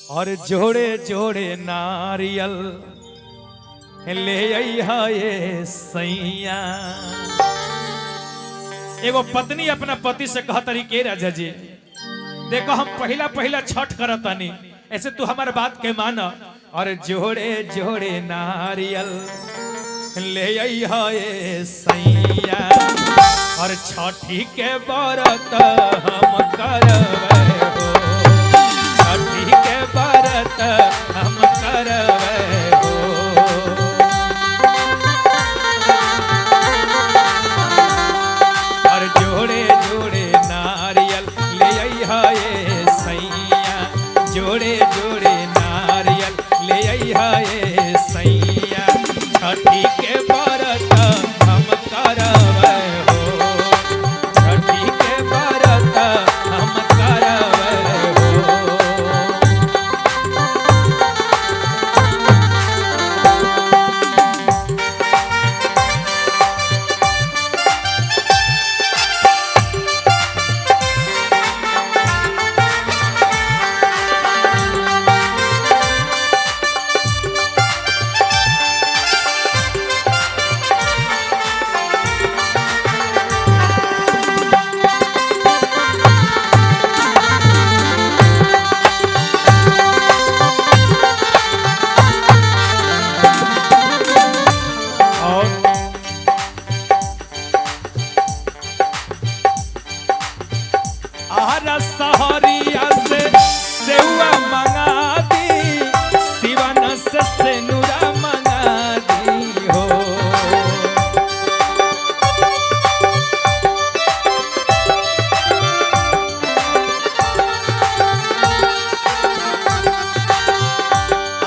और जोड़े जोड़े नारियल ले अइहा ये सैया। एगो पत्नी अपना पति से कहतरी के राजा जी देखो हम पहला पहला छठ करतानी, ऐसे तू हमारे बात के माना और जोड़े जोड़े नारियल ले अइहा ये सैया। और छठी के व्रत हम करबै हो, छठी के व्रत हम करबै हो। और जोड़े जोड़े नारियल ले अइहा ये सैया, जोड़े जोड़े नारियल ले अइहा ये सैया। छठी के व्रत हम करबै हो, छठी के व्रत हम करबै हो। सहरिया से सेवा मंगा दी, सिवन से सेनुरा मंगा दी हो।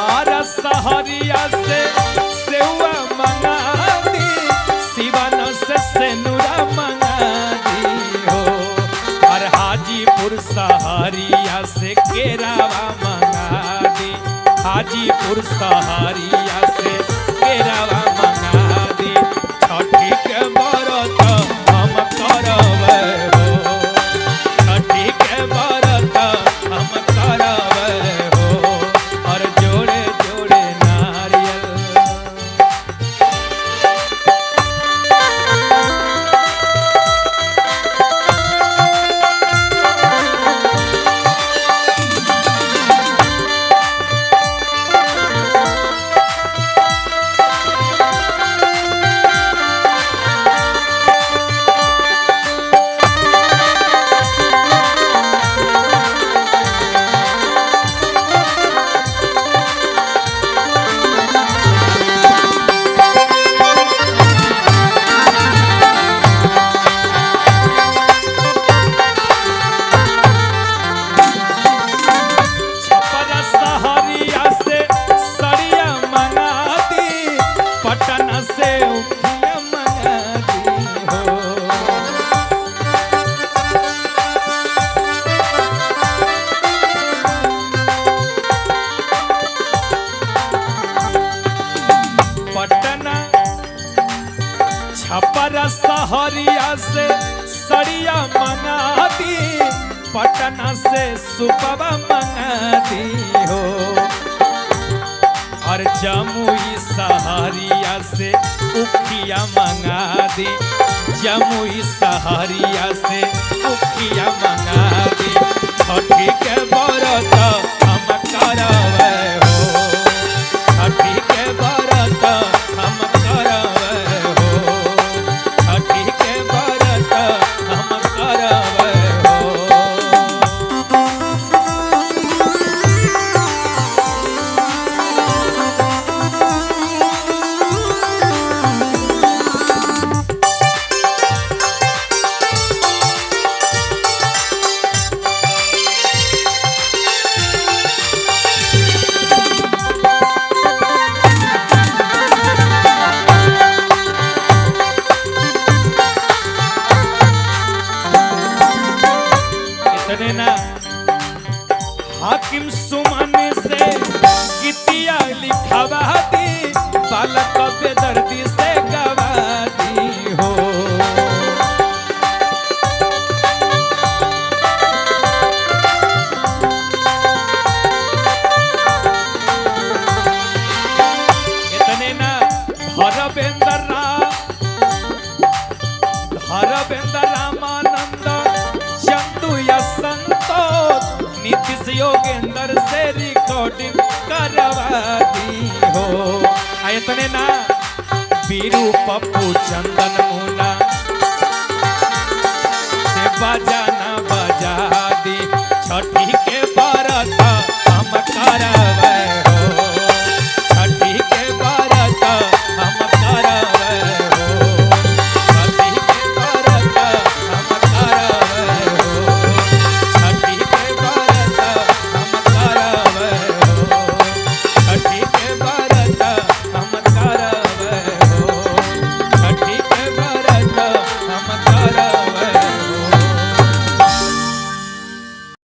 आरा सहरिया से सेवा मंगा दी, सिवन से सेनुरा मंगा दी हो। और हाजीपुर सहारिया से केरावा मंगा दी, हाजीपुर सहारिया से केरावा मंगा दी। छठी के व्रत हम करबै हो, छठी के व्रत हम करबै हो। और जोड़े जोड़े नारियल छपरा सहरिया से सड़िया मंगा दी, पटना से सुपवा मंगा दी हो। और जमुई सहरिया से उखिया मंगा दी, जमुई सहरिया से उखिया मंगा दी। छठी के व्रत हम करबै हो, छठी के व्रत हम करबै हो, छठी के व्रत हम करबै हो। योगेंद्र से रिकॉर्डिंग करवा दी हो। इतने ना बीरू पप्पू चंदन मुना से बजाना बजा दी छठी के बरत हम करवा